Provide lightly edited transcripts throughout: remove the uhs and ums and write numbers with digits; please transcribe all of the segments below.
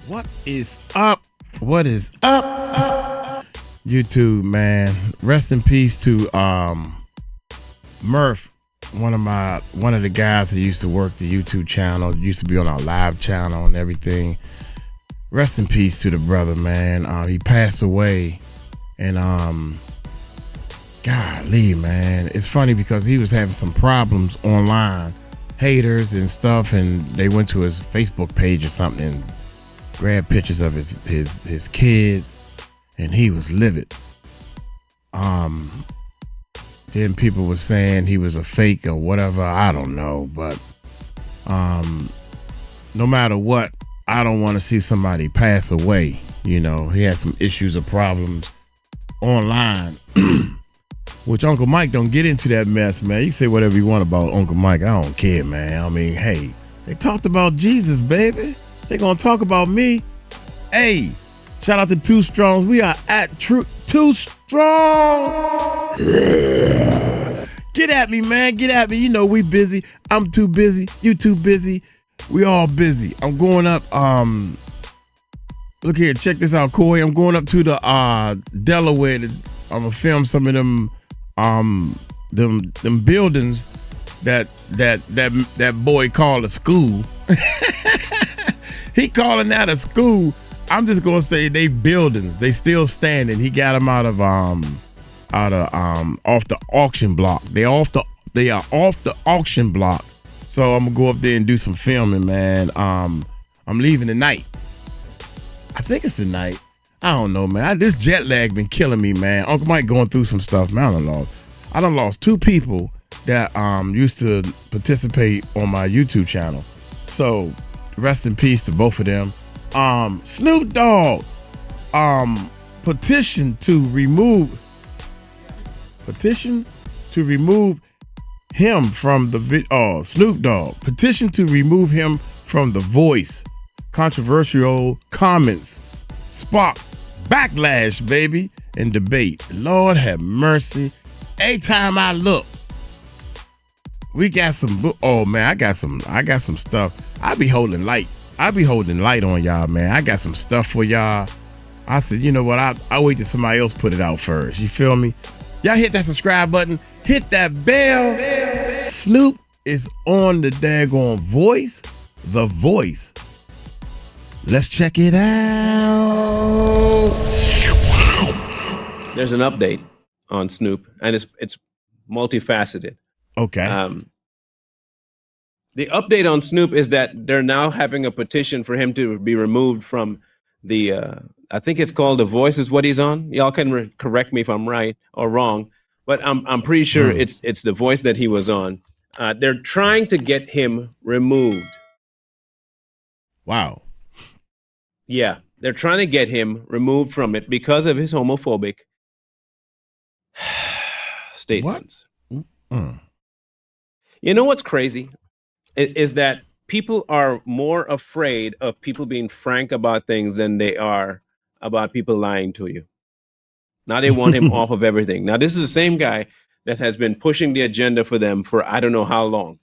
What is up? What is up? YouTube, man. Rest in peace to Murph, one of the guys that used to work the YouTube channel, used to be on our live channel and everything. Rest in peace to the brother, man. He passed away, and golly, man. It's funny because he was having some problems online, haters and stuff, and they went to his Facebook page or something and grabbed pictures of his kids, and he was livid. Then people were saying he was a fake or whatever. I don't know, but no matter what, I don't want to see somebody pass away. You know, he had some issues or problems online, which Uncle Mike don't get into that mess, man. You can say whatever you want about Uncle Mike. I don't care, man. I mean, hey, they talked about Jesus, baby. They gonna talk about me. Hey, shout out to Too Strongs. We are at Too Strong. Get at me, man. Get at me. You know we busy. I'm too busy. You too busy. We all busy. I'm going up. Look here. Check this out, Corey. I'm going up to the Delaware. I'm gonna film some of them buildings that boy called a school. He calling that a school. I'm just gonna say they buildings. They still standing. He got them off the auction block. They are off the auction block. So I'm gonna go up there and do some filming, man. I'm leaving tonight. I think it's tonight. I don't know, man. This jet lag been killing me, man. Uncle Mike going through some stuff, man. I done lost two people that used to participate on my YouTube channel. So rest in peace to both of them. Snoop Dogg petition to remove him from the Snoop Dogg petition to remove him from The Voice. Controversial comments spark backlash, baby, and debate. Lord have mercy. Every time I look, we got some. Oh man, I got some stuff. I be holding light on y'all, man. I got some stuff for y'all. I said, you know what? I wait till somebody else put it out first. You feel me? Y'all hit that subscribe button. Hit that bell. Snoop is on the daggone Voice. The Voice. Let's check it out. There's an update on Snoop, and it's multifaceted. Okay. The update on Snoop is that they're now having a petition for him to be removed from the, I think it's called The Voice is what he's on. Y'all can correct me if I'm right or wrong, but I'm pretty sure it's The Voice that he was on. They're trying to get him removed. Wow. Yeah, they're trying to get him removed from it because of his homophobic statements. You know what's crazy? Is that people are more afraid of people being frank about things than they are about people lying to you. Now they want him off of everything. Now this is the same guy that has been pushing the agenda for them for I don't know how long.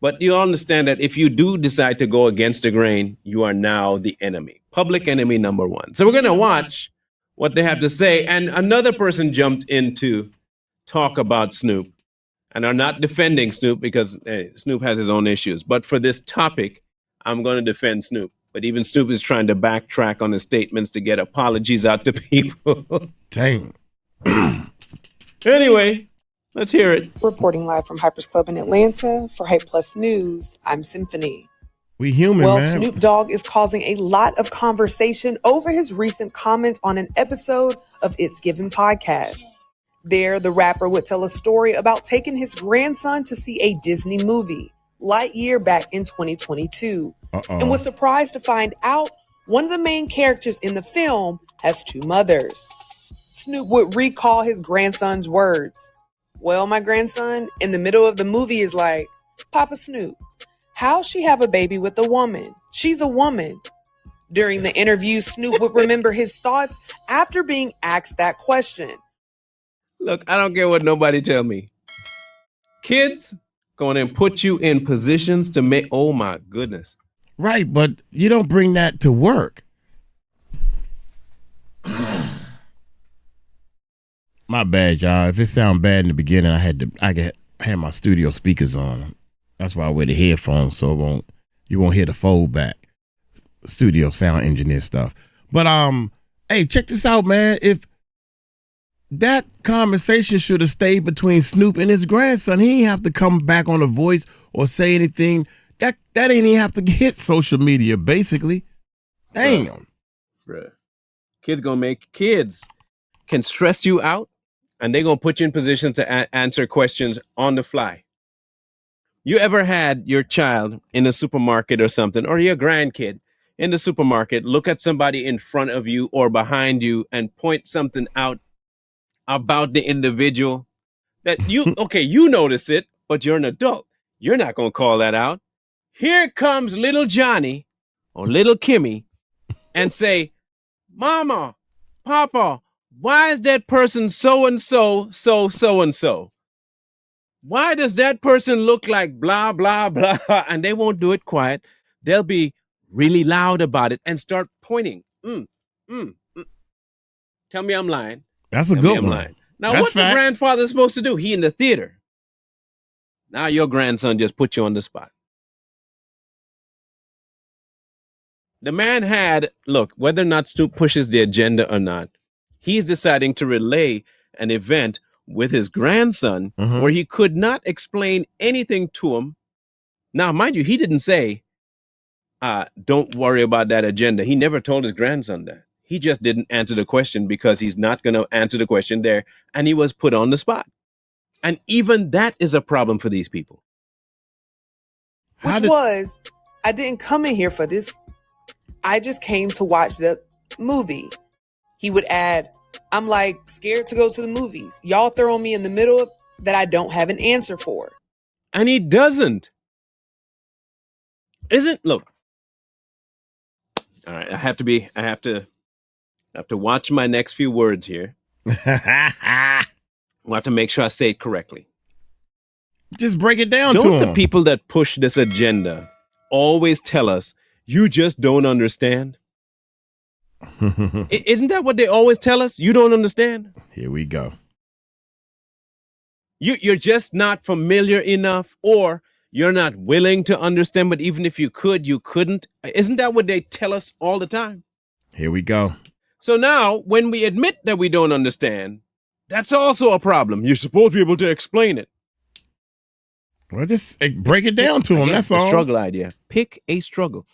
But you understand that if you do decide to go against the grain, you are now the enemy. Public enemy number one. So we're going to watch what they have to say. And another person jumped in to talk about Snoop. And are not defending Snoop because Snoop has his own issues. But for this topic, I'm going to defend Snoop. But even Snoop is trying to backtrack on his statements to get apologies out to people. Dang. Anyway, let's hear it. Reporting live from Hypers Club in Atlanta for Hype Plus News, I'm Symphony. We human, well, man. Snoop Dogg is causing a lot of conversation over his recent comment on an episode of It's Given podcast. There, the rapper would tell a story about taking his grandson to see a Disney movie, Lightyear, back in 2022. And was surprised to find out one of the main characters in the film has two mothers. Snoop would recall his grandson's words. Well, my grandson, in the middle of the movie is like, Papa Snoop, how'll she have a baby with a woman? She's a woman. During the interview, Snoop would remember his thoughts after being asked that question. Look, I don't care what nobody tell me. Kids going to put you in positions to make, oh my goodness. Right, but you don't bring that to work. My bad, y'all. If it sound bad in the beginning, I had my studio speakers on. That's why I wear the headphones, so you won't hear the fold back. Studio sound engineer stuff. But hey, check this out, man. If that conversation should have stayed between Snoop and his grandson, he ain't have to come back on The Voice or say anything. That ain't even have to hit social media, basically. Damn. Bruh. Kids can stress you out, and they're going to put you in position to answer questions on the fly. You ever had your child in a supermarket or something, or your grandkid in the supermarket, look at somebody in front of you or behind you and point something out about the individual that you notice it, but you're an adult. You're not going to call that out. Here comes little Johnny or little Kimmy and say, Mama, Papa, why is that person so-and-so, so-and-so? Why does that person look like blah, blah, blah? And they won't do it quiet. They'll be really loud about it and start pointing. Tell me I'm lying. That's a good one. Now, what's the grandfather supposed to do? He in the theater. Now your grandson just put you on the spot. The man look, whether or not Snoop pushes the agenda or not, he's deciding to relay an event with his grandson where he could not explain anything to him. Now, mind you, he didn't say, don't worry about that agenda. He never told his grandson that. He just didn't answer the question because he's not going to answer the question there. And he was put on the spot. And even that is a problem for these people. I didn't come in here for this. I just came to watch the movie. He would add, I'm like scared to go to the movies. Y'all throwing me in the middle of that I don't have an answer for. And he doesn't. Look. All right, I have to watch my next few words here. I have to make sure I say it correctly. Just break it down to him. Don't the people that push this agenda always tell us, you just don't understand? Isn't that what they always tell us? You don't understand? Here we go. You're just not familiar enough, or you're not willing to understand, but even if you could, you couldn't. Isn't that what they tell us all the time? Here we go. So now, when we admit that we don't understand, that's also a problem. You're supposed to be able to explain it. Well, just break it down to them. That's all. Struggle idea. Pick a struggle.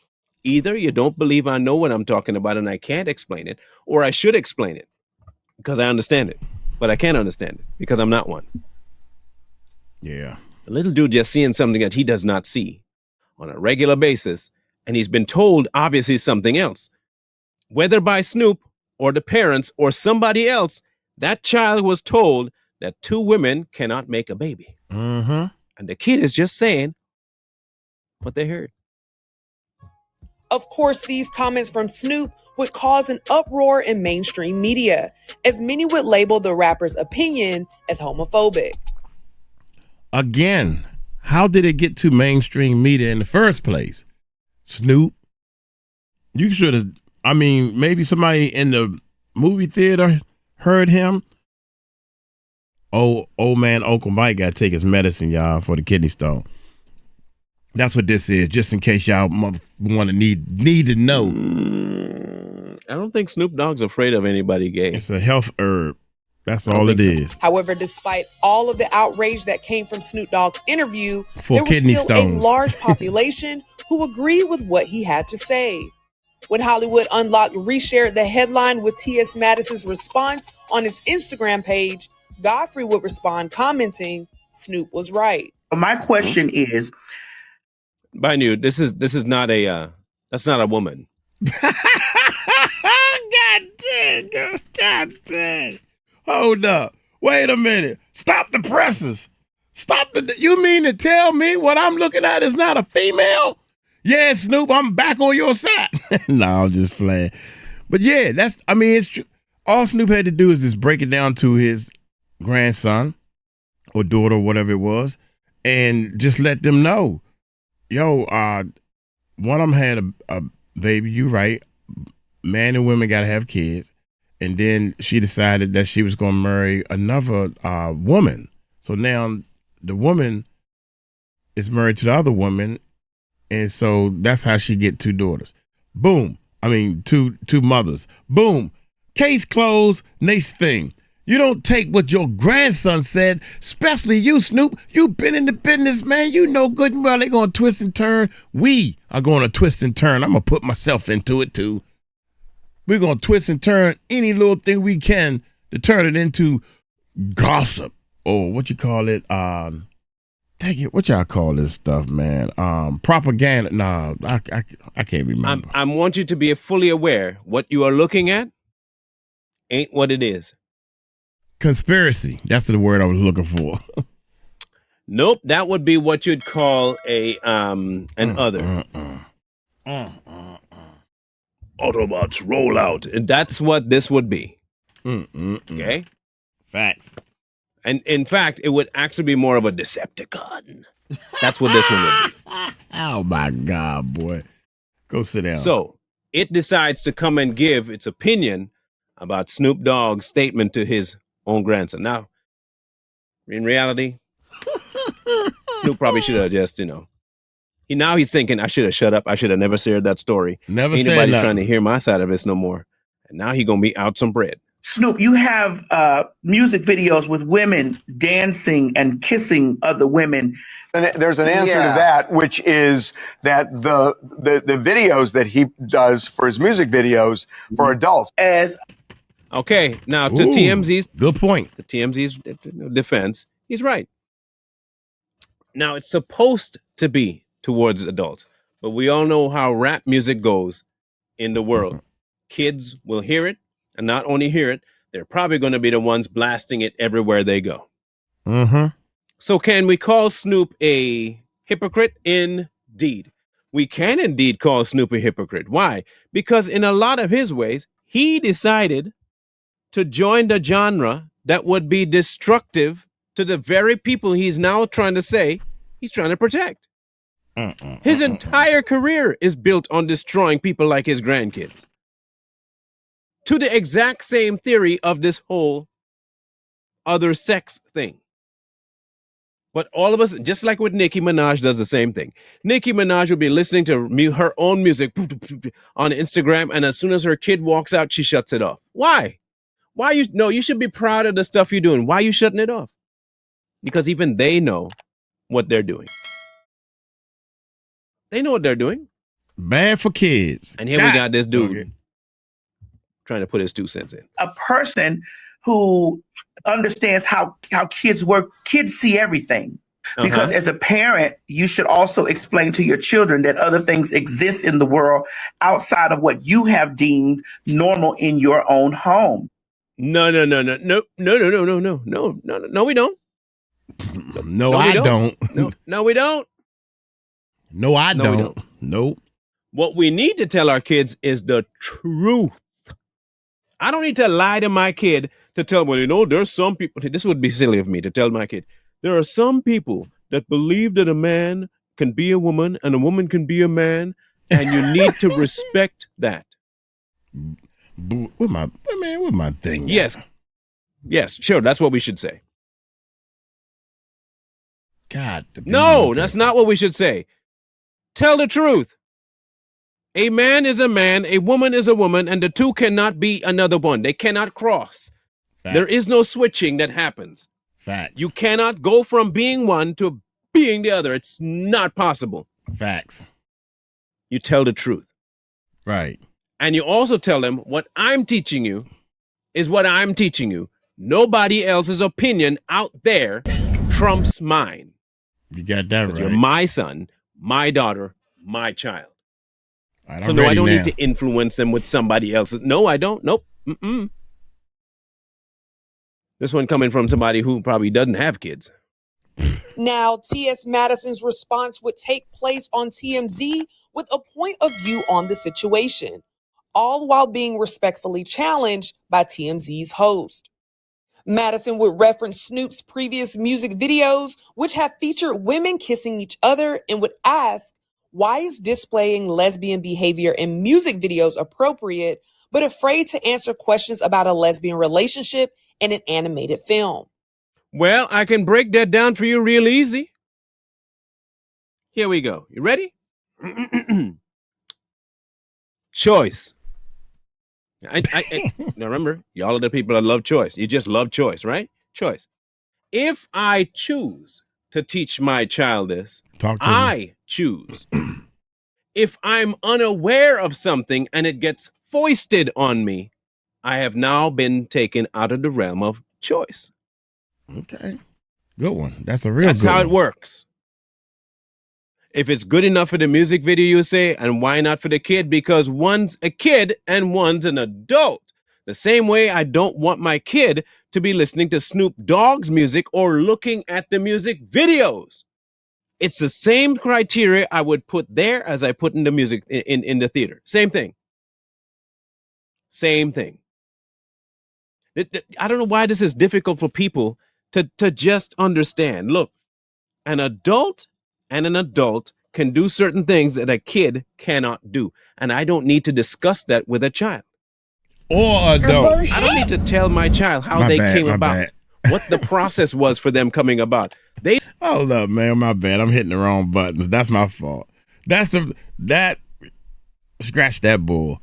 Either you don't believe I know what I'm talking about and I can't explain it, or I should explain it because I understand it, but I can't understand it because I'm not one. Yeah. The little dude just seeing something that he does not see on a regular basis, and he's been told obviously something else. Whether by Snoop or the parents or somebody else, that child was told that two women cannot make a baby. Mm-hmm. And the kid is just saying what they heard. Of course, these comments from Snoop would cause an uproar in mainstream media, as many would label the rapper's opinion as homophobic. Again, how did it get to mainstream media in the first place? Snoop, you should have, maybe somebody in the movie theater heard him. Old man Uncle Mike got to take his medicine, y'all, for the kidney stone. That's what this is, just in case y'all want to need to know. I don't think Snoop Dogg's afraid of anybody gay. It's a health herb. That's all it is. However, despite all of the outrage that came from Snoop Dogg's interview, there was still a large population who agreed with what he had to say. When Hollywood Unlocked reshared the headline with T.S. Madison's response on its Instagram page, Godfrey would respond commenting, Snoop was right. My question is, mind you, this is not that's not a woman. God damn. Hold up. Wait a minute. Stop the presses. You mean to tell me what I'm looking at is not a female? Yeah, Snoop, I'm back on your side. No, I'm just playing. But yeah, it's true. All Snoop had to do is just break it down to his grandson or daughter, whatever it was, and just let them know, yo, one of them had a baby. You right. Man and women got to have kids. And then she decided that she was going to marry another woman. So now the woman is married to the other woman. And so that's how she get 2 daughters. Boom. I mean, two mothers. Boom. Case closed. Next thing. You don't take what your grandson said, especially you, Snoop. You've been in the business, man. You know good and well they're going to twist and turn. We are going to twist and turn. I'm going to put myself into it, too. We're going to twist and turn any little thing we can to turn it into gossip or what you call it. Dang it, what y'all call this stuff, man? Propaganda. No, I can't remember. I want you to be fully aware what you are looking at ain't what it is. Conspiracy. That's the word I was looking for. Nope, that would be what you'd call a an other. Autobots roll out. That's what this would be. Okay? Facts. And in fact, it would actually be more of a Decepticon. That's what this one would be. Oh my God, boy. Go sit down. So it decides to come and give its opinion about Snoop Dogg's statement to his own grandson. Now, in reality, Snoop probably should have just, now he's thinking, I should have shut up. I should have never shared that story. Never Ain't said nobody nothing. trying to hear my side of this no more. And now he gonna be out some bread. Snoop, you have music videos with women dancing and kissing other women. And there's an answer to that, which is that the videos that he does for his music videos for adults. Okay, now to Ooh, TMZ's good point. To TMZ's defense, he's right. Now it's supposed to be towards adults, but we all know how rap music goes in the world. Kids will hear it, and not only hear it, they're probably going to be the ones blasting it everywhere they go. So can we call Snoop a hypocrite? Indeed. We can indeed call Snoop a hypocrite. Why? Because in a lot of his ways, he decided to join the genre that would be destructive to the very people he's now trying to say he's trying to protect. His entire career is built on destroying people like his grandkids. To the exact same theory of this whole other sex thing. But all of us, just like with Nicki Minaj, does the same thing. Nicki Minaj will be listening to her own music on Instagram, and as soon as her kid walks out, she shuts it off. Why? You should be proud of the stuff you're doing. Why are you shutting it off? Because even they know what they're doing. They know what they're doing. Bad for kids. And here we got this dude trying to put his 2 cents in. A person who understands how kids work. Kids see everything. Because as a parent, you should also explain to your children that other things exist in the world outside of what you have deemed normal in your own home. No, we don't. No, I don't. No, we don't. No, I don't. Nope. What we need to tell our kids is the truth. I don't need to lie to my kid to tell them, there's some people. This would be silly of me to tell my kid. There are some people that believe that a man can be a woman and a woman can be a man, and you need to respect that. With my thing. Yes, sure. That's what we should say. God. No, that's not what we should say. Tell the truth. A man is a man, a woman is a woman, and the two cannot be another one. They cannot cross. Facts. There is no switching that happens. Facts. You cannot go from being one to being the other. It's not possible. Facts. You tell the truth. Right. And you also tell them what I'm teaching you is what I'm teaching you. Nobody else's opinion out there trumps mine. You got that right. You're my son, my daughter, my child. Right, so no, I don't need to influence them with somebody else's. No, I don't. Nope. This one coming from somebody who probably doesn't have kids. Now, T.S. Madison's response would take place on TMZ with a point of view on the situation, all while being respectfully challenged by TMZ's host. Madison would reference Snoop's previous music videos, which have featured women kissing each other, and would ask, Why is displaying lesbian behavior in music videos appropriate, but afraid to answer questions about a lesbian relationship in an animated film? Well, I can break that down for you real easy. Here we go. You ready? Choice. Now remember, y'all are the people that love choice. You just love choice, right? Choice. If I choose to teach my child this, I choose. If I'm unaware of something and it gets foisted on me, I have now been taken out of the realm of choice. Okay. Good one. That's a real That's good how one. it works. If it's good enough for the music video, you say, and why not for the kid? Because one's a kid and one's an adult. The same way I don't want my kid to be listening to Snoop Dogg's music or looking at the music videos. It's the same criteria I would put there as I put in the music in the theater. Same thing. Same thing. I don't know why this is difficult for people to just understand. Look, an adult and an adult can do certain things that a kid cannot do. And I don't need to discuss that with a child. Or adult. I don't need to tell my child how they came about, what the process was for them coming about. Hold up, man. My bad. I'm hitting the wrong buttons. That's my fault. Scratch that bull.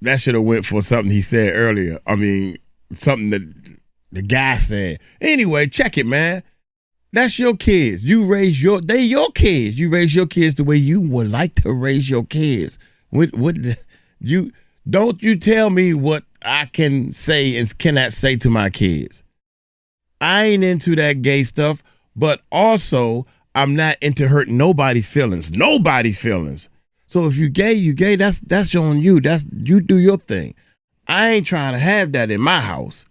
That should have went for something he said earlier. I mean, something that the guy said. Anyway, check it, man. That's your kids. They your kids. You raise your kids the way you would like to raise your kids. Don't you tell me what I can say and cannot say to my kids. I ain't into that gay stuff, but also I'm not into hurting nobody's feelings. Nobody's feelings. So if you gay, you gay. That's on you. You do your thing. I ain't trying to have that in my house.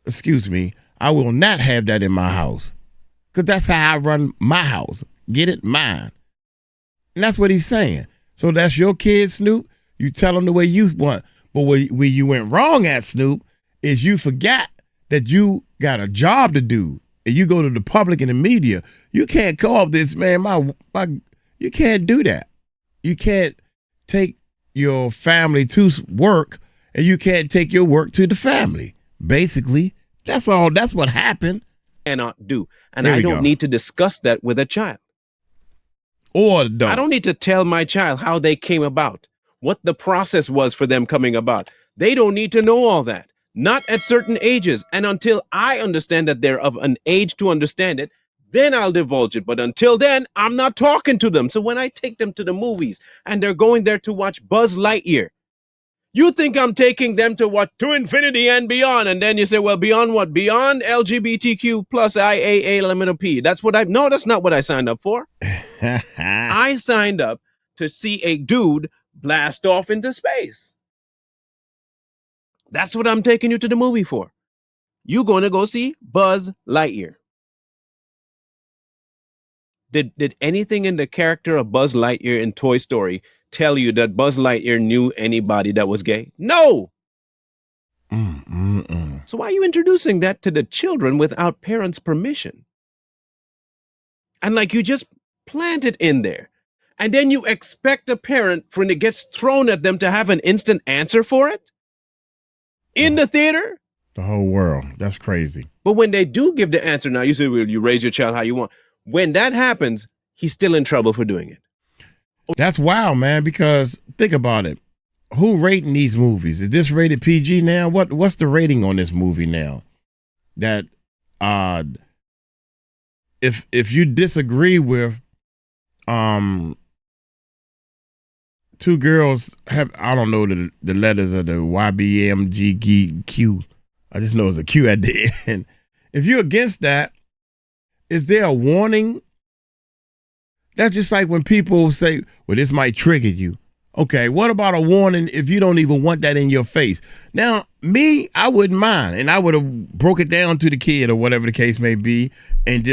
Excuse me. I will not have that in my house. Because that's how I run my house. Get it? Mine. And that's what he's saying. So that's your kid, Snoop. You tell them the way you want. But where you went wrong at, Snoop, is you forgot that you got a job to do. And you go to the public and the media. You can't call this, man, you can't do that. You can't take your family to work and you can't take your work to the family. Basically, that's all. That's what happened. Cannot do. And I don't need to discuss that with a child. Or don't. I don't need to tell my child how they came about, what the process was for them coming about. They don't need to know all that. Not at certain ages. And until I understand that they're of an age to understand it, then I'll divulge it. But until then, I'm not talking to them. So when I take them to the movies and they're going there to watch Buzz Lightyear, you think I'm taking them to what? To infinity and beyond. And then you say, well, beyond what? Beyond LGBTQ plus IAA limit P. That's not what I signed up for. I signed up to see a dude blast off into space. That's what I'm taking you to the movie for. You're going to go see Buzz Lightyear. Did anything in the character of Buzz Lightyear in Toy Story tell you that Buzz Lightyear knew anybody that was gay? No. So why are you introducing that to the children without parents' permission? And like you just plant it in there. And then you expect a parent, when it gets thrown at them, to have an instant answer for it? In the theater? The whole world. That's crazy. But when they do give the answer, now you say, well, you raise your child how you want. When that happens, he's still in trouble for doing it. That's wild, man, because think about it. Who rating these movies? Is this rated PG now? What's the rating on this movie now? That if you disagree with two girls have, I don't know the letters of the YBMGQ. I just know it's a Q at the end. If you're against that, is there a warning? That's just like when people say, well, this might trigger you. Okay, what about a warning if you don't even want that in your face? Now, me, I wouldn't mind, and I would have broke it down to the kid or whatever the case may be and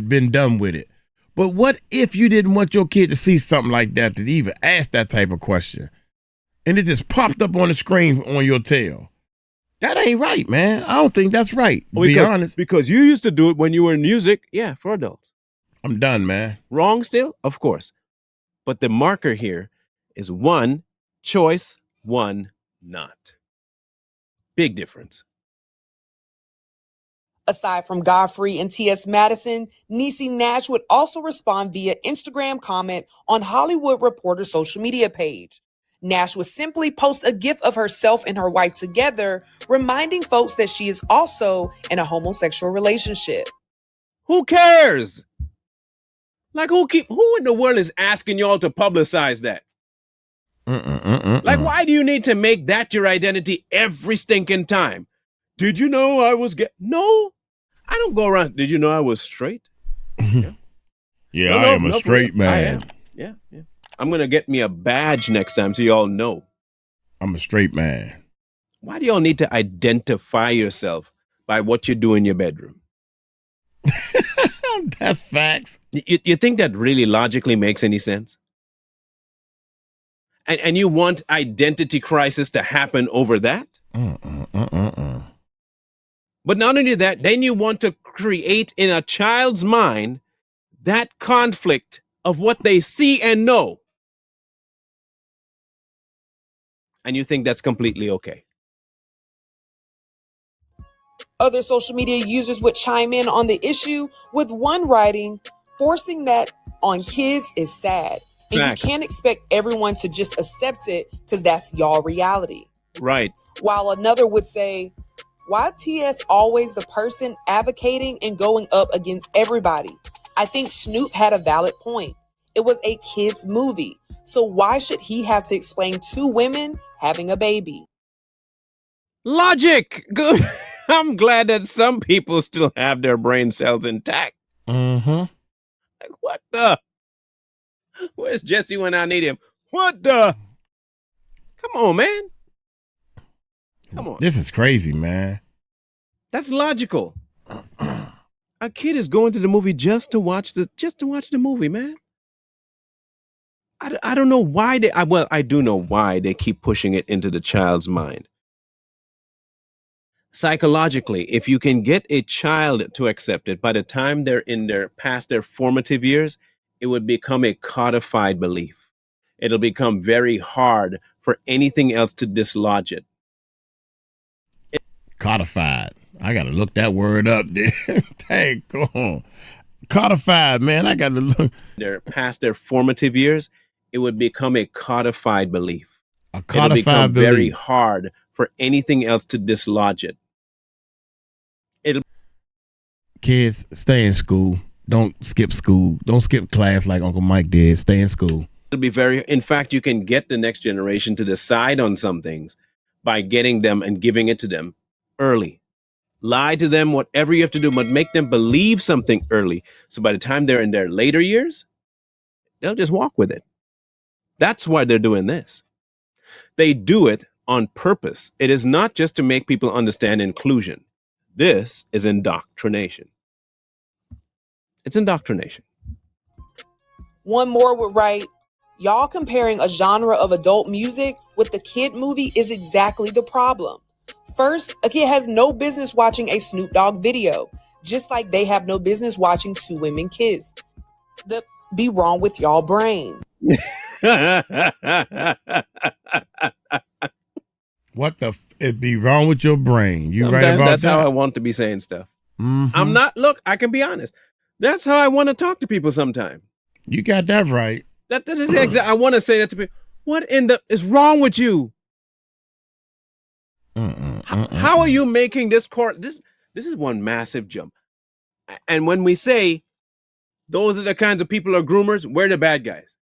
been done with it. But what if you didn't want your kid to see something like that, to even ask that type of question, and it just popped up on the screen on your tail? That ain't right, man. I don't think that's right, to be honest. Because you used to do it when you were in music, yeah, for adults. I'm done, man. Wrong still? Of course. But the marker here is 1 choice, 1 not. Big difference. Aside from Godfrey and T.S. Madison, Niecy Nash would also respond via Instagram comment on Hollywood Reporter's social media page. Nash would simply post a gif of herself and her wife together, reminding folks that she is also in a homosexual relationship. Who cares? Like, who in the world is asking y'all to publicize that? Like, why do you need to make that your identity every stinking time? Did you know I was gay? No, I don't go around. Did you know I was straight? Yeah, I am a straight man. Yeah. I'm going to get me a badge next time so y'all know. I'm a straight man. Why do y'all need to identify yourself by what you do in your bedroom? That's facts. You think that really logically makes any sense? And you want identity crisis to happen over that? But not only that, then you want to create in a child's mind that conflict of what they see and know. And you think that's completely okay. Other social media users would chime in on the issue, with one writing, forcing that on kids is sad. And Facts. You can't expect everyone to just accept it because that's y'all reality. Right. While another would say, why TS always the person advocating and going up against everybody? I think Snoop had a valid point. It was a kid's movie. So why should he have to explain 2 women having a baby? Logic. Good. I'm glad that some people still have their brain cells intact. Like, what the? Where's Jesse when I need him? What the? Come on, man. Come on. This is crazy, man. That's logical. A kid is going to the movie just to watch the movie, man. I don't know why I do know why they keep pushing it into the child's mind. Psychologically, if you can get a child to accept it, by the time they're past their formative years, it would become a codified belief. It'll become very hard for anything else to dislodge it. Codified. I got to look that word up there. Dang, come on. Codified, man. I got to look. They're past their formative years, it would become a codified belief. A codified It'll become belief. very hard for anything else to dislodge it. Kids, stay in school. Don't skip school. Don't skip class like Uncle Mike did. Stay in school. It'll be in fact, you can get the next generation to decide on some things by getting them and giving it to them early. Lie to them, whatever you have to do, but make them believe something early. So by the time they're in their later years, they'll just walk with it. That's why they're doing this. They do it on purpose. It is not just to make people understand inclusion. This is indoctrination. It's indoctrination. One more would write, y'all comparing a genre of adult music with the kid movie is exactly the problem. First, a kid has no business watching a Snoop Dogg video, just like they have no business watching 2 women kiss. Be wrong with y'all brain. What the it be wrong with your brain? You Sometimes right about that's that? how I want to be saying stuff. Mm-hmm. Look, I can be honest. That's how I want to talk to people sometimes. You got that right. That is exactly. I want to say that to people. What in the is wrong with you? How are you making this court? This is one massive jump. And when we say those are the kinds of people who are groomers, we're the bad guys.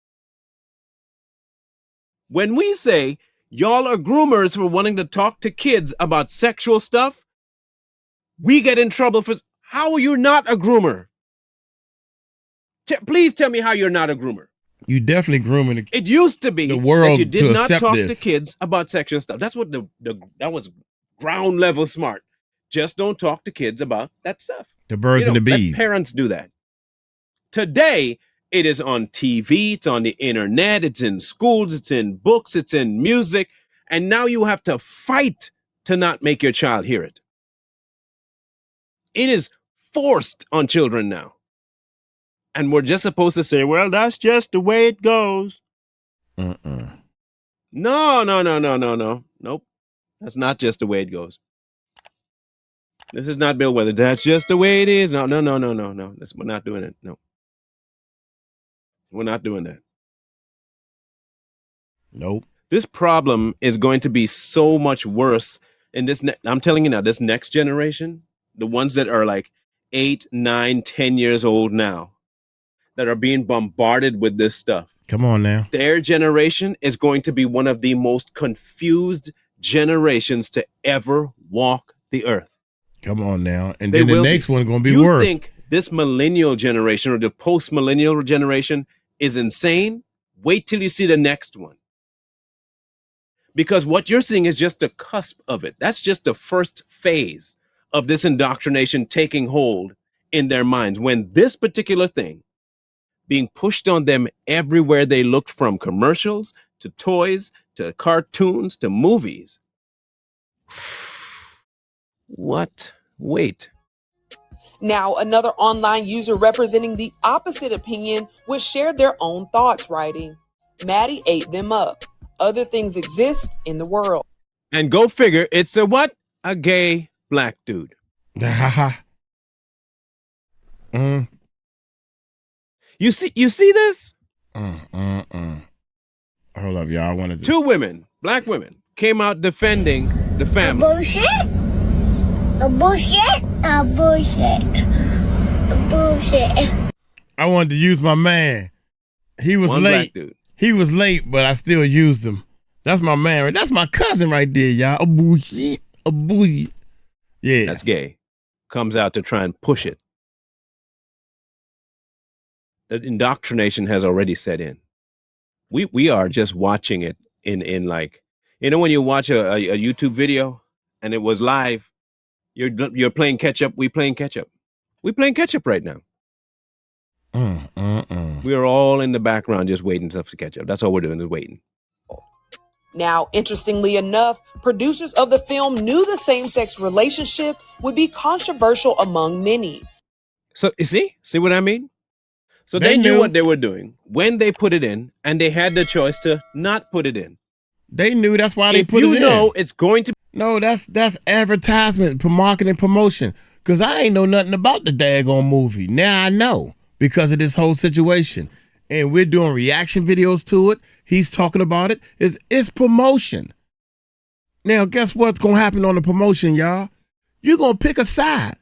When we say y'all are groomers for wanting to talk to kids about sexual stuff, we get in trouble for. How are you not a groomer? Please tell me how you're not a groomer. You definitely grooming it used to be the world that you did to not accept talk this. to kids about sexual stuff. That's what that was ground level smart. Just don't talk to kids about that stuff. The birds and the bees. Let parents do that. Today, it is on TV, it's on the internet, it's in schools, it's in books, it's in music, and now you have to fight to not make your child hear it. It is forced on children now. And we're just supposed to say, well, that's just the way it goes. Uh-uh. No. Nope. That's not just the way it goes. This is not Bill Weather. That's just the way it is. No. We're not doing it. No. We're not doing that. Nope. This problem is going to be so much worse in this. I'm telling you now, this next generation, the ones that are like 8, 9, 10 years old now, that are being bombarded with this stuff. Come on now. Their generation is going to be one of the most confused generations to ever walk the earth. Come on now. And then the next one going to be worse. You think this millennial generation or the post-millennial generation is insane? Wait till you see the next one. Because what you're seeing is just the cusp of it. That's just the first phase of this indoctrination taking hold in their minds. When this particular thing being pushed on them everywhere they looked, from commercials to toys to cartoons to movies. What? Wait. Now, another online user representing the opposite opinion would share their own thoughts, writing, Maddie ate them up. Other things exist in the world. And go figure, it's a what? A gay black dude. You see this? Hold up, y'all. I wanted to... 2 women, black women, came out defending the family. Bullshit. I wanted to use my man. He was One late. black dude. He was late, but I still used him. That's my man. Right? That's my cousin right there, y'all. A bougie. Yeah. That's gay. Comes out to try and push it. The indoctrination has already set in. We are just watching it in like, you know, when you watch a YouTube video and it was live, you're playing catch up. We playing catch up. We playing catch up right now. We are all in the background just waiting stuff to catch up. That's all we're doing, is waiting. Now, interestingly enough, producers of the film knew the same-sex relationship would be controversial among many. So you see what I mean? So they knew what they were doing when they put it in, and they had the choice to not put it in. They knew, that's why they put it in. If you know it's going to... No, that's advertisement, marketing, promotion. Because I ain't know nothing about the daggone movie. Now I know because of this whole situation. And we're doing reaction videos to it. He's talking about it. It's promotion. Now, guess what's going to happen on the promotion, y'all? You're going to pick a side.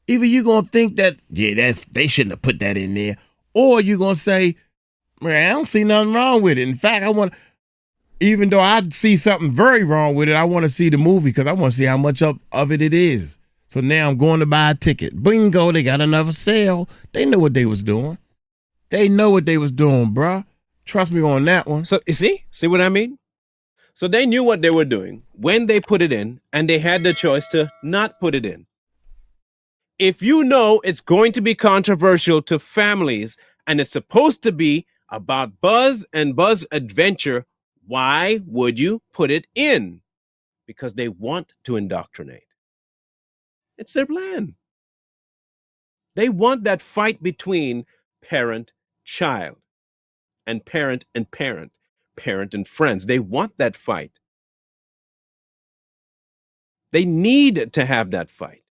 Either you're going to think that, yeah, they shouldn't have put that in there. Or you're going to say, man, I don't see nothing wrong with it. In fact, even though I see something very wrong with it, I want to see the movie because I want to see how much of it is. So now I'm going to buy a ticket. Bingo, they got another sale. They know what they was doing. They know what they was doing, bruh. Trust me on that one. So you see what I mean? So they knew what they were doing when they put it in, and they had the choice to not put it in. If you know it's going to be controversial to families and it's supposed to be about Buzz and Buzz Adventure, why would you put it in? Because they want to indoctrinate. It's their plan. They want that fight between parent-child and parent and parent, parent and friends. They want that fight. They need to have that fight.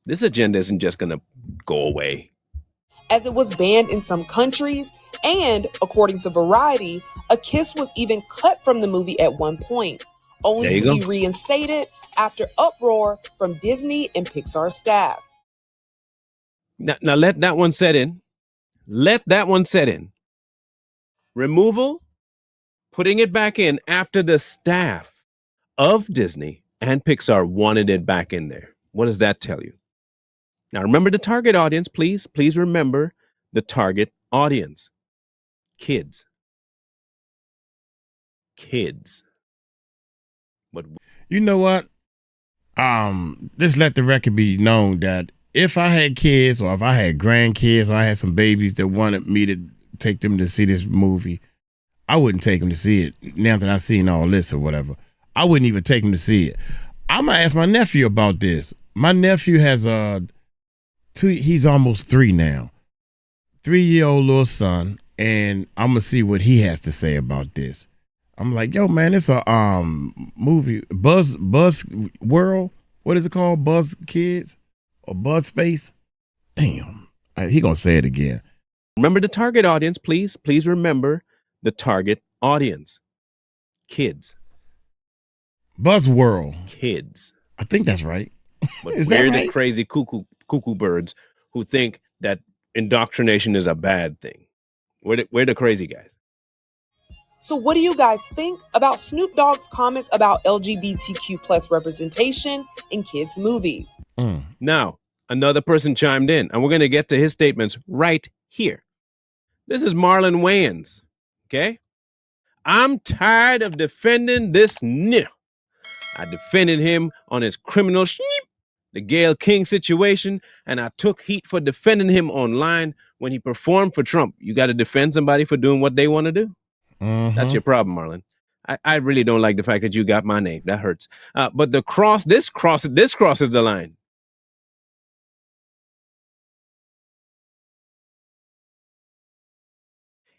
This agenda isn't just going to go away. As it was banned in some countries, and according to Variety, a kiss was even cut from the movie at one point, only to be reinstated after uproar from Disney and Pixar staff. Now let that one set in. Let that one set in. Removal, putting it back in after the staff of Disney and Pixar wanted it back in there. What does that tell you? Now remember the target audience, please remember the target audience. Kids. But you know what? Just let the record be known that if I had kids or if I had grandkids or I had some babies that wanted me to take them to see this movie, I wouldn't take them to see it. Now that I've seen all this or whatever, I wouldn't even take them to see it. I'm going to ask my nephew about this. My nephew has he's almost 3 now. 3-year-old little son, and I'm gonna see what he has to say about this. I'm like, yo, man, it's a movie, Buzz World. What is it called? Buzz Kids or Buzz Space? Damn, he gonna say it again. Remember the target audience, please. Please remember the target audience. Kids. Buzz World. Kids. I think that's right. But Is we're that right? the crazy cuckoo birds who think that indoctrination is a bad thing. We're the crazy guys. So what do you guys think about Snoop Dogg's comments about LGBTQ plus representation in kids' movies? Now, another person chimed in, and we're going to get to his statements right here. This is Marlon Wayans, okay? I'm tired of defending this nigga. I defended him on his criminal the Gayle King situation, and I took heat for defending him online when he performed for Trump. You got to defend somebody for doing what they want to do? That's your problem, Marlon. I really don't like the fact that you got my name. That hurts. But this crosses the line.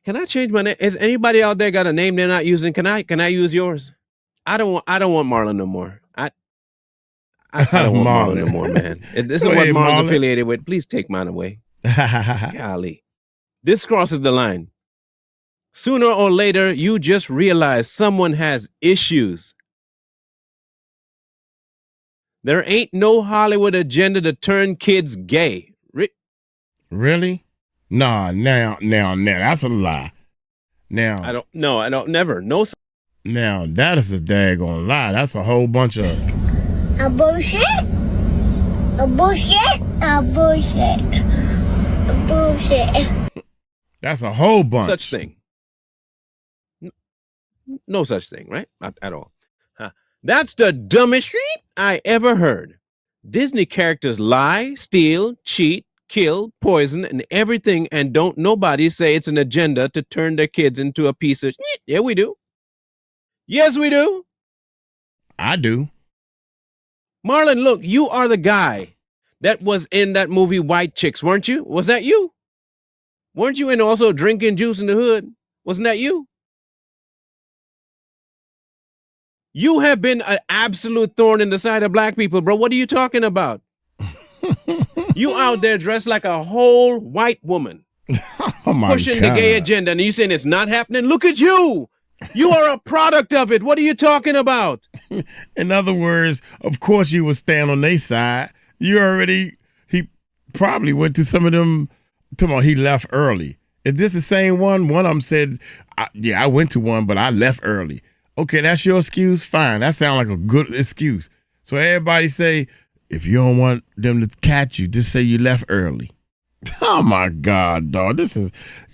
Can I change my name? Is anybody out there got a name they're not using? Can I use yours? I don't want Marlon no more. I don't want Marlon no more, man. This is what Marlon's affiliated with. Please take mine away. Golly. This crosses the line. Sooner or later, you just realize someone has issues. There ain't no Hollywood agenda to turn kids gay. Really? Nah, now, that's a lie. Now. I don't, never. No. Now, that is a daggone lie. That's a whole bunch of. A bullshit. A bullshit. A bullshit. A bullshit. That's a whole bunch. Such thing. No such thing, right? Not at all. That's the dumbest shit I ever heard. Disney characters lie, steal, cheat, kill, poison, and everything, and don't nobody say it's an agenda to turn their kids into a piece of shit. Yeah, we do. Yes, we do. I do. Marlon, look, you are the guy that was in that movie White Chicks, weren't you? Was that you? Weren't you in also Drinking Juice in the Hood? Wasn't that you? You have been an absolute thorn in the side of black people, bro. What are you talking about? You out there dressed like a whole white woman, pushing the gay agenda, and you saying it's not happening? Look at you. You are a product of it. What are you talking about? In other words, of course you would stand on their side. He probably went to some of them. He left early. Is this the same one? One of them said, I went to one, but I left early. Okay, that's your excuse? Fine. That sounds like a good excuse. So everybody say, if you don't want them to catch you, just say you left early. Oh, my God, dog.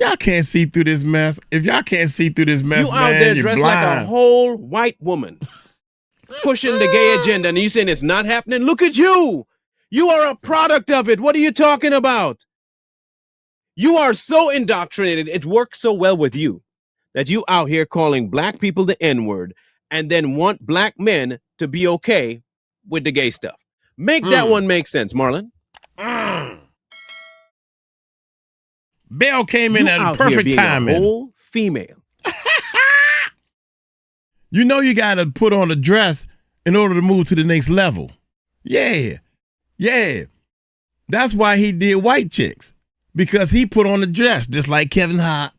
Y'all can't see through this mess. If y'all can't see through this mess, you out there dressed like a whole white woman, pushing the gay agenda, and you saying it's not happening? Look at you. You are a product of it. What are you talking about? You are so indoctrinated. It works so well with you that you out here calling black people the N-word and then want black men to be okay with the gay stuff. Make that one make sense, Marlon. Bell came in at a perfect timing. A whole female. You know you got to put on a dress in order to move to the next level. Yeah. That's why he did White Chicks, because he put on a dress just like Kevin Hart.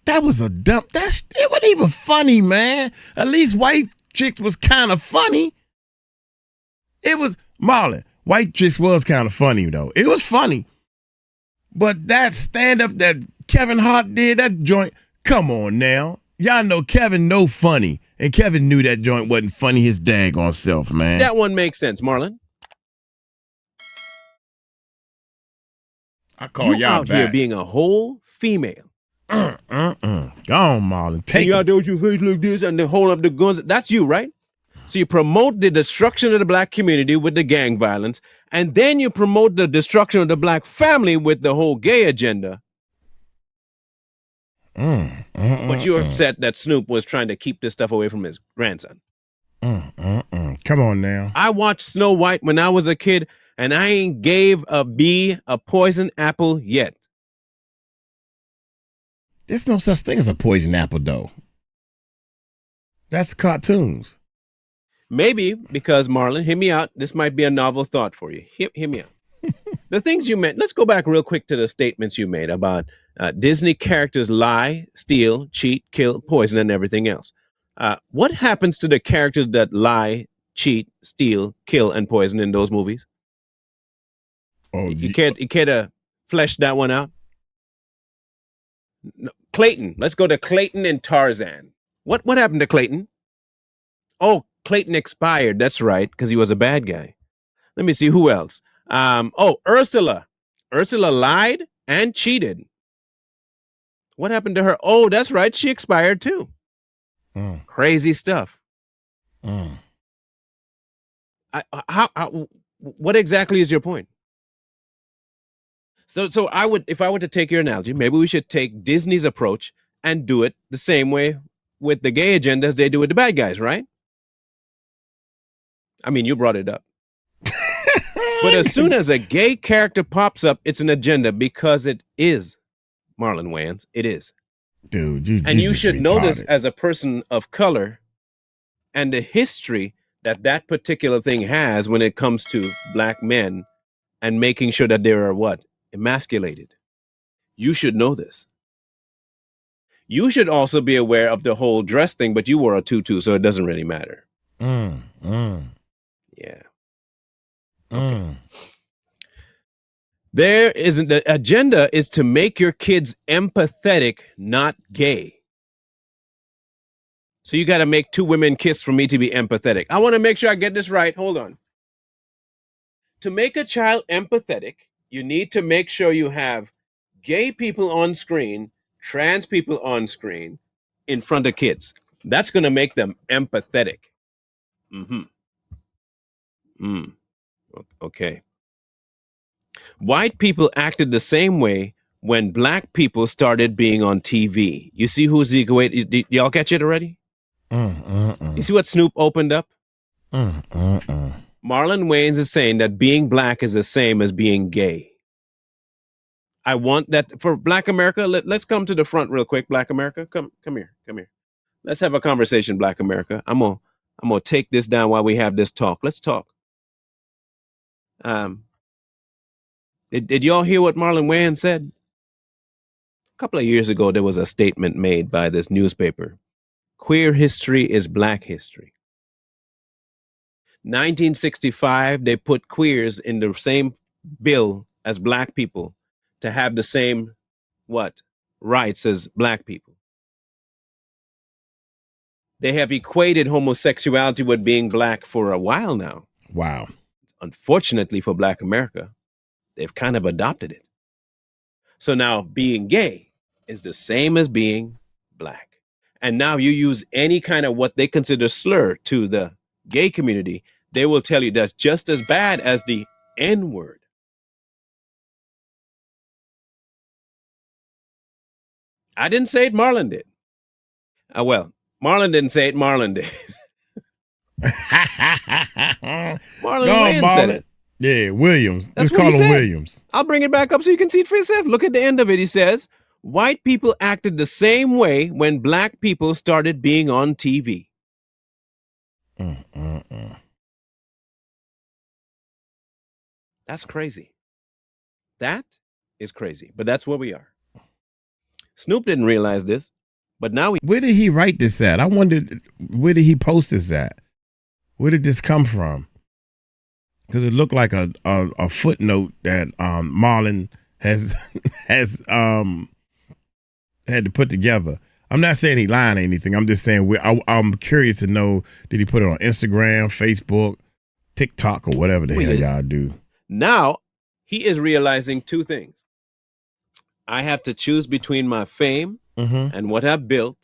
That was a dump. It wasn't even funny, man. At least White Chicks was kind of funny. It was, Marlon, White Chicks was kind of funny, though. It was funny. But that stand-up that Kevin Hart did, that joint, come on now. Y'all know Kevin no funny. And Kevin knew that joint wasn't funny his daggone self, man. That one makes sense, Marlon. I call y'all out back. Here being a whole female. Go on, Marlon. Take you out there with your face like this and they hold up the guns. That's you, right? So you promote the destruction of the black community with the gang violence, and then you promote the destruction of the black family with the whole gay agenda. But you're upset that Snoop was trying to keep this stuff away from his grandson. Come on now. I watched Snow White when I was a kid, and I ain't gave a bee a poison apple yet. There's no such thing as a poison apple, though. That's cartoons. Maybe because, Marlon, hear me out. This might be a novel thought for you. Hear me out. The things you meant. Let's go back real quick to the statements you made about Disney characters lie, steal, cheat, kill, poison, and everything else. What happens to the characters that lie, cheat, steal, kill, and poison in those movies? Oh, you care to flesh that one out? No, Clayton. Let's go to Clayton and Tarzan. What happened to Clayton? Oh, Clayton expired. That's right, because he was a bad guy. Let me see who else. Ursula. Ursula lied and cheated. What happened to her? Oh, that's right. She expired too. Crazy stuff. What exactly is your point? So if I were to take your analogy, maybe we should take Disney's approach and do it the same way with the gay agenda as they do with the bad guys, right? I mean, you brought it up. But as soon as a gay character pops up, it's an agenda because it is, Marlon Wayans. It is. Dude, you should know this as a person of color and the history that particular thing has when it comes to black men and making sure that they are what? Emasculated. You should know this. You should also be aware of the whole dress thing, but you wore a tutu, so it doesn't really matter. Yeah. Okay. The agenda is to make your kids empathetic, not gay. So you got to make two women kiss for me to be empathetic. I want to make sure I get this right. Hold on. To make a child empathetic, you need to make sure you have gay people on screen, trans people on screen in front of kids. That's going to make them empathetic. Okay. White people acted the same way when black people started being on TV. You see who's the equate? Y'all catch it already? You see what Snoop opened up? Marlon Wayans is saying that being black is the same as being gay. I want that for Black America. Let's come to the front real quick. Black America, come here. Let's have a conversation, Black America. I'm gonna take this down while we have this talk. Let's talk. Did y'all hear what Marlon Wayans said? A couple of years ago, there was a statement made by this newspaper. Queer history is black history. 1965, they put queers in the same bill as black people to have the same, rights as black people. They have equated homosexuality with being black for a while now. Wow. Unfortunately for Black America, they've kind of adopted it. So now being gay is the same as being black. And now you use any kind of what they consider slur to the gay community, they will tell you that's just as bad as the N-word. I didn't say it, Marlon did. Well, Marlon didn't say it, Marlon did. Marlon Wayans said it. Yeah, Williams. That's Let's call him said. Williams. I'll bring it back up so you can see it for yourself. Look at the end of it. He says, white people acted the same way when black people started being on TV. That's crazy. That is crazy. But that's where we are. Snoop didn't realize this, but now Where did he write this at? I wondered, where did he post this at? Where did this come from? Because it looked like a footnote that Marlon has had to put together. I'm not saying he lying or anything. I'm just saying I'm curious to know, did he put it on Instagram, Facebook, TikTok, or whatever the hell y'all do? Now he is realizing two things. I have to choose between my fame and what I've built,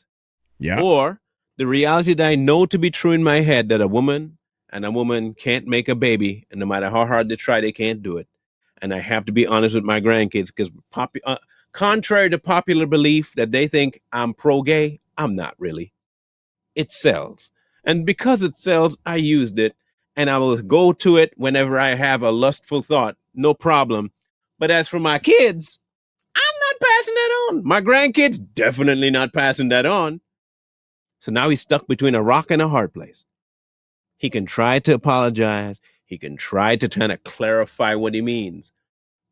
or the reality that I know to be true in my head, that a woman can't make a baby, and no matter how hard they try, they can't do it. And I have to be honest with my grandkids, because contrary to popular belief that they think I'm pro-gay, I'm not really. It sells. And because it sells, I used it. and I will go to it whenever I have a lustful thought, no problem. But as for my kids, I'm not passing that on. My grandkids, definitely not passing that on. So now he's stuck between a rock and a hard place. He can try to apologize. He can try to kind of clarify what he means,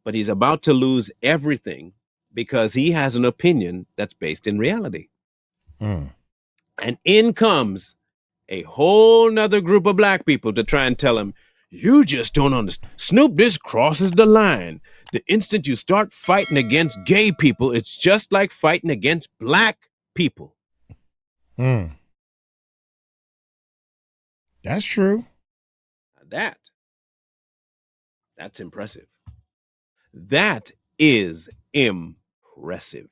but he's about to lose everything because he has an opinion that's based in reality. And in comes a whole nother group of black people to try and tell him, you just don't understand. Snoop, this crosses the line. The instant you start fighting against gay people, it's just like fighting against black people. That's true. That's impressive. That is impressive.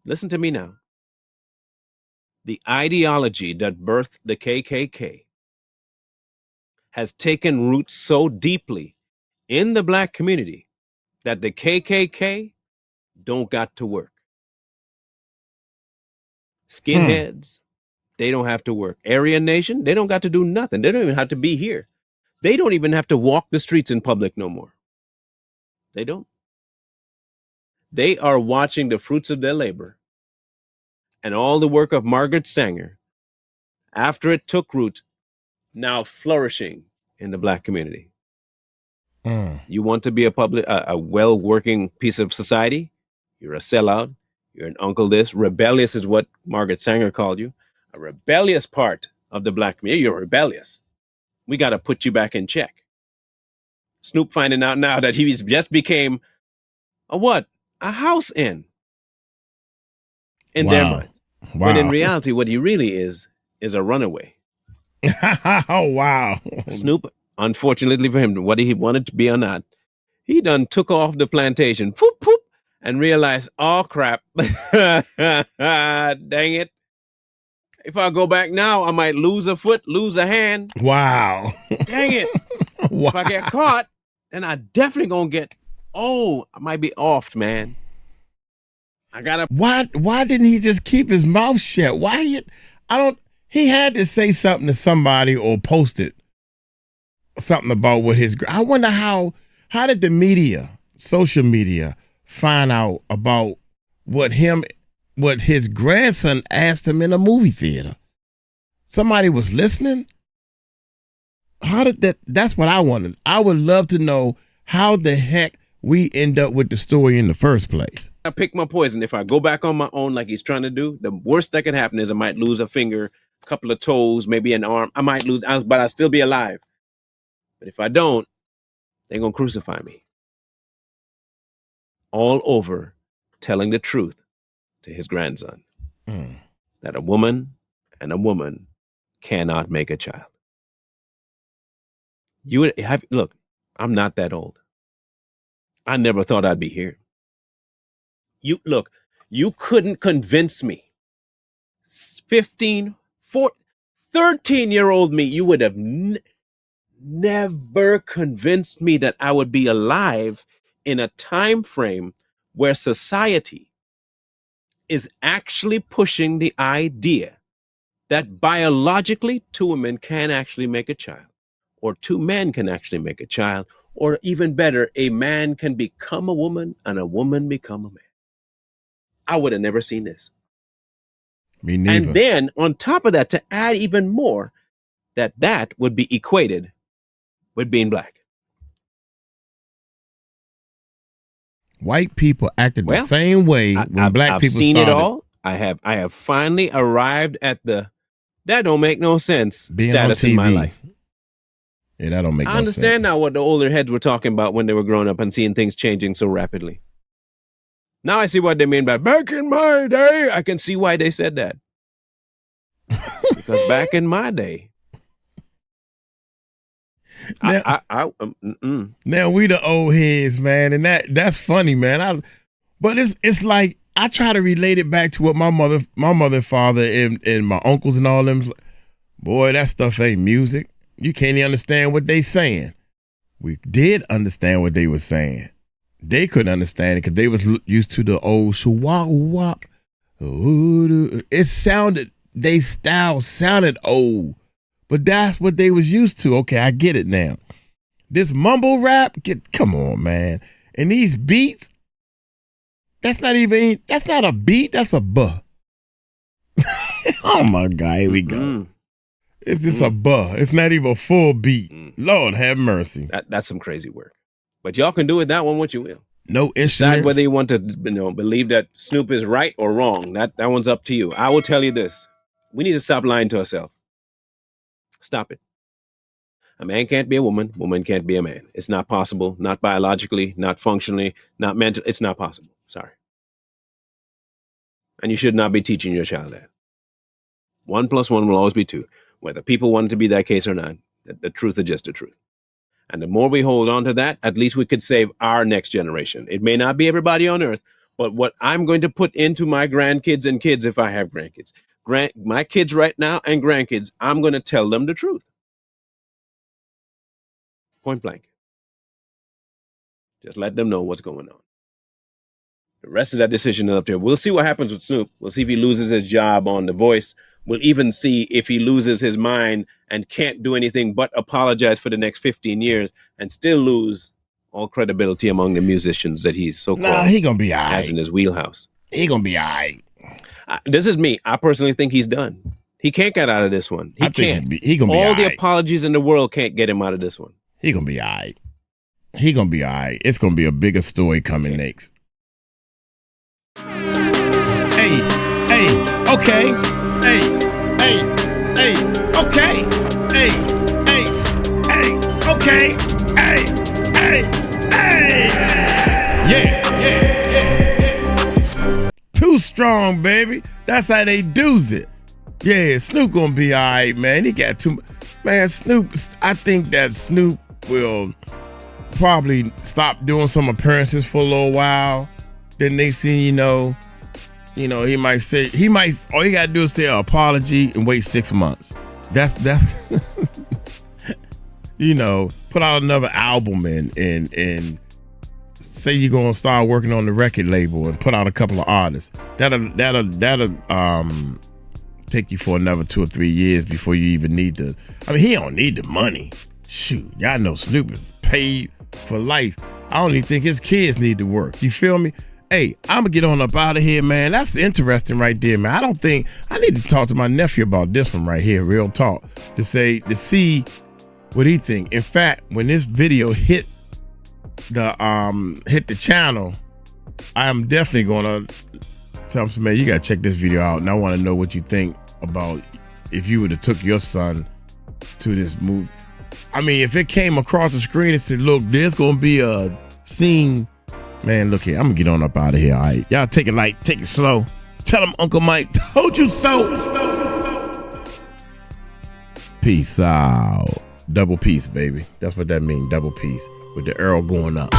Listen to me now. The ideology that birthed the KKK has taken root so deeply in the black community that the KKK don't got to work. Skinheads, they don't have to work. Aryan Nation, they don't got to do nothing. They don't even have to be here. They don't even have to walk the streets in public no more. They don't. They are watching the fruits of their labor and all the work of Margaret Sanger, after it took root, now flourishing in the black community. You want to be a well-working piece of society? You're a sellout. You're an uncle this. Rebellious is what Margaret Sanger called you. A rebellious part of the black community. You're rebellious. We got to put you back in check. Snoop finding out now that he's just became a what? A house in their mind. Wow. When in reality, what he really is a runaway. Oh, wow. Snoop, unfortunately for him, whether he wanted to be or not, he done took off the plantation, poop, poop, and realized, oh, crap. Dang it. If I go back now, I might lose a foot, lose a hand. Wow. Dang it. Wow. If I get caught, then I definitely gonna get, I might be offed, man. I gotta. Why didn't he just keep his mouth shut? He had to say something to somebody or post it. Something about what I wonder how did the media, social media, find out about what his grandson asked him in a movie theater? Somebody was listening? How did that's what I wanted. I would love to know how the heck we end up with the story in the first place. I pick my poison. If I go back on my own like he's trying to do, the worst that can happen is I might lose a finger, a couple of toes, maybe an arm. I might lose, but I'll still be alive. But if I don't, they're going to crucify me. All over telling the truth to his grandson. That a woman and a woman cannot make a child. Look, I'm not that old. I never thought I'd be here. You couldn't convince me. 13-year-old me, you would have never convinced me that I would be alive in a time frame where society is actually pushing the idea that biologically 2 women can actually make a child, or 2 men can actually make a child, or even better, a man can become a woman and a woman become a man. I would have never seen this. Me neither. And then on top of that, to add even more, that would be equated with being black. White people acted the same way when black people started. I've seen it all. I have finally arrived at the that don't make no sense being status in my life. Yeah, that don't make no sense. I understand now what the older heads were talking about when they were growing up and seeing things changing so rapidly. Now I see what they mean by back in my day. I can see why they said that. Because back in my day, now we the old heads, man, and that's funny, man. But it's like I try to relate it back to what my mother and father and my uncles and all them. Boy, that stuff ain't music. You can't even understand what they saying. We did understand what they were saying. They couldn't understand it because they was used to the old It sounded, they style sounded old, But that's what they was used to. Okay, I get it now. This mumble rap, come on, man. And these beats, that's not a beat, that's a buh. Oh my God, here we go. It's just a buh. It's not even a full beat. Lord have mercy. That's some crazy work. But y'all can do with that one what you will. No instruments. Decide whether you want to believe that Snoop is right or wrong. That one's up to you. I will tell you this. We need to stop lying to ourselves. Stop it. A man can't be a woman. Woman can't be a man. It's not possible. Not biologically, not functionally, not mentally. It's not possible. Sorry. And you should not be teaching your child that. 1 + 1 will always be 2. Whether people want it to be that case or not, the truth is just the truth. And the more we hold on to that, at least we could save our next generation. It may not be everybody on earth, but what I'm going to put into my grandkids and kids, if I have grandkids, my kids right now and grandkids, I'm going to tell them the truth. Point blank. Just let them know what's going on. The rest of that decision is up there. We'll see what happens with Snoop. We'll see if he loses his job on The Voice. We'll even see if he loses his mind and can't do anything but apologize for the next 15 years and still lose all credibility among the musicians that he's so called. He gonna be all right. Has in his wheelhouse. He gonna be all right. This is me. I personally think he's done. He can't get out of this one. He can't. He gonna be all all the right. apologies in the world can't get him out of this one. He gonna be all right. He gonna be all right. It's gonna be a bigger story coming next. Hey, okay. Hey, okay. Hey, okay. Hey. Yeah. Too strong, baby. That's how they do's it. Yeah, Snoop gonna be all right, man. He got too... Man, Snoop, I think that Snoop will probably stop doing some appearances for a little while. Then they see, he might all he gotta do is say an apology and wait 6 months. That's put out another album and say you're gonna start working on the record label and put out a couple of artists. That'll take you for another 2 or 3 years before you even need to. I mean, he don't need the money. Shoot, y'all know Snoop is paid for life. I don't even think his kids need to work. You feel me? Hey, I'm gonna get on up out of here, man. That's interesting right there, man. I need to talk to my nephew about this one right here, real talk, to see what he think. In fact, when this video hit the channel, I am definitely gonna tell him, man, you gotta check this video out, and I want to know what you think about if you would have took your son to this movie. I mean, if it came across the screen and said, look, there's gonna be a scene. Man, look here, I'm gonna get on up out of here, all right? Y'all take it light, take it slow. Tell him Uncle Mike told you so. Peace out. Double peace, baby. That's what that means, double peace. With the arrow going up.